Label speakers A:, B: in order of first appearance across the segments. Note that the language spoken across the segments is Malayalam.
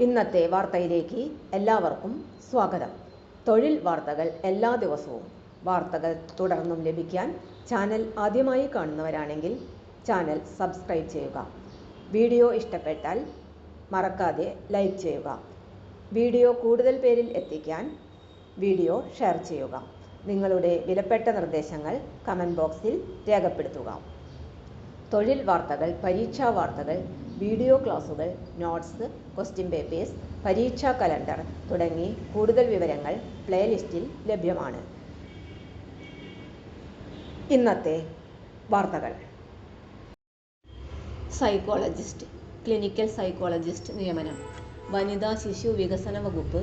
A: ഇന്നത്തെ വാർത്തയിലേക്ക് എല്ലാവർക്കും സ്വാഗതം. തൊഴിൽ വാർത്തകൾ എല്ലാ ദിവസവും വാർത്തകൾ തുടർന്നും ലഭിക്കാൻ ചാനൽ ആദ്യമായി കാണുന്നവരാണെങ്കിൽ ചാനൽ സബ്സ്ക്രൈബ് ചെയ്യുക. വീഡിയോ ഇഷ്ടപ്പെട്ടാൽ മറക്കാതെ ലൈക്ക് ചെയ്യുക. വീഡിയോ കൂടുതൽ പേരിൽ എത്തിക്കാൻ വീഡിയോ ഷെയർ ചെയ്യുക. നിങ്ങളുടെ വിലപ്പെട്ട നിർദ്ദേശങ്ങൾ കമൻറ്റ് ബോക്സിൽ രേഖപ്പെടുത്തുക. തൊഴിൽ വാർത്തകൾ, പരീക്ഷാ വാർത്തകൾ, വീഡിയോ ക്ലാസുകൾ, നോട്ട്സ്, ക്വസ്റ്റ്യൻ പേപ്പേഴ്സ്, പരീക്ഷാ കലണ്ടർ തുടങ്ങി കൂടുതൽ വിവരങ്ങൾ പ്ലേലിസ്റ്റിൽ ലഭ്യമാണ്. ഇന്നത്തെ വാർത്തകൾ. സൈക്കോളജിസ്റ്റ്, ക്ലിനിക്കൽ സൈക്കോളജിസ്റ്റ് നിയമനം. വനിതാ ശിശു വികസന വകുപ്പ്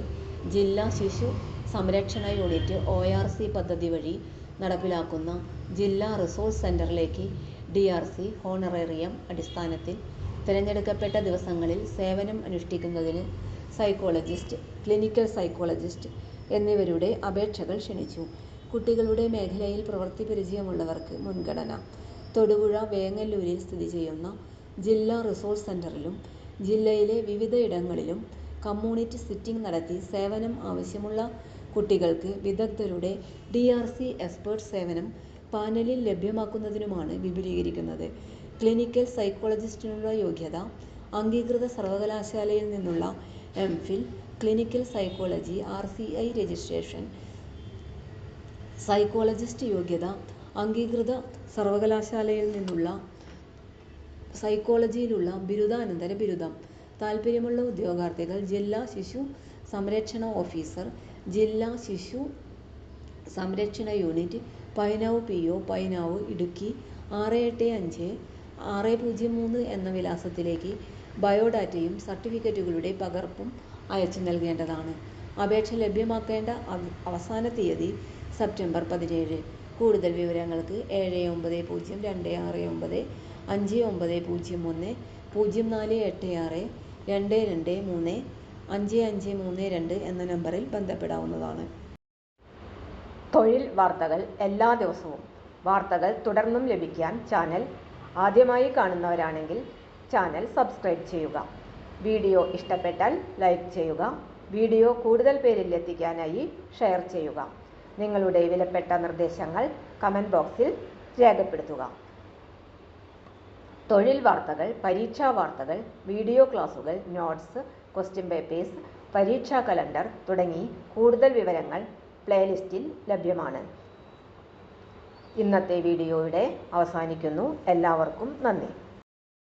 A: ജില്ലാ ശിശു സംരക്ഷണ യൂണിറ്റ് ORC പദ്ധതി വഴി നടപ്പിലാക്കുന്ന ജില്ലാ റിസോഴ്സ് സെൻ്ററിലേക്ക് DRC ഹോണറേറിയം അടിസ്ഥാനത്തിൽ തിരഞ്ഞെടുക്കപ്പെട്ട ദിവസങ്ങളിൽ സേവനം അനുഷ്ഠിക്കുന്നതിന് സൈക്കോളജിസ്റ്റ്, ക്ലിനിക്കൽ സൈക്കോളജിസ്റ്റ് എന്നിവരുടെ അപേക്ഷകൾ ക്ഷണിച്ചു. കുട്ടികളുടെ മേഖലയിൽ പ്രവൃത്തി പരിചയമുള്ളവർക്ക് മുൻഗണന. തൊടുപുഴ വേങ്ങല്ലൂരിൽ സ്ഥിതി ചെയ്യുന്ന ജില്ലാ റിസോഴ്സ് സെൻ്ററിലും ജില്ലയിലെ വിവിധ ഇടങ്ങളിലും കമ്മ്യൂണിറ്റി സിറ്റിംഗ് നടത്തി സേവനം ആവശ്യമുള്ള കുട്ടികൾക്ക് വിദഗ്ധരുടെ DRC എക്സ്പേർട്ട് സേവനം പാനലിൽ ലഭ്യമാക്കുന്നതിനുമാണ് വിപുലീകരിക്കുന്നത്. ക്ലിനിക്കൽ സൈക്കോളജിസ്റ്റിനുള്ള യോഗ്യത അംഗീകൃത സർവകലാശാലയിൽ നിന്നുള്ള MPhil, clinical psychology RCI registration. Psychologist യോഗ്യത അംഗീകൃത സർവകലാശാലയിൽ നിന്നുള്ള സൈക്കോളജിയിലുള്ള ബിരുദാനന്തര ബിരുദം. താൽപ്പര്യമുള്ള ഉദ്യോഗാർത്ഥികൾ ജില്ലാ ശിശു സംരക്ഷണ ഓഫീസർ, ജില്ലാ ശിശു സംരക്ഷണ യൂണിറ്റ്, പൈനാവ് PO, പൈനാവ്, ഇടുക്കി 685603 എന്ന വിലാസത്തിലേക്ക് ബയോഡാറ്റയും സർട്ടിഫിക്കറ്റുകളുടെ പകർപ്പും അയച്ചു നൽകേണ്ടതാണ്. അപേക്ഷ ലഭ്യമാക്കേണ്ട അവസാന തീയതി സെപ്റ്റംബർ 17. കൂടുതൽ വിവരങ്ങൾക്ക് 7926959001 0486 223 5532 എന്ന നമ്പറിൽ ബന്ധപ്പെടാവുന്നതാണ്. തൊഴിൽ വാർത്തകൾ എല്ലാ ദിവസവും വാർത്തകൾ തുടർന്നും ലഭിക്കാൻ ചാനൽ ആദ്യമായി കാണുന്നവരാണെങ്കിൽ ചാനൽ സബ്സ്ക്രൈബ് ചെയ്യുക. വീഡിയോ ഇഷ്ടപ്പെട്ടാൽ ലൈക്ക് ചെയ്യുക. വീഡിയോ കൂടുതൽ പേരിൽ എത്തിക്കാനായി ഷെയർ ചെയ്യുക. നിങ്ങളുടെ വിലപ്പെട്ട നിർദ്ദേശങ്ങൾ കമൻറ്റ് ബോക്സിൽ രേഖപ്പെടുത്തുക. തൊഴിൽ വാർത്തകൾ, പരീക്ഷാ വാർത്തകൾ, വീഡിയോ ക്ലാസുകൾ, നോട്ട്സ്, ക്വസ്റ്റ്യൻ പേപ്പേഴ്സ്, പരീക്ഷാ കലണ്ടർ തുടങ്ങി കൂടുതൽ വിവരങ്ങൾ പ്ലേലിസ്റ്റിൽ ലഭ്യമാണ്. ഇന്നത്തെ വീഡിയോയുടെ അവസാനിക്കുന്നു. എല്ലാവർക്കും നന്ദി.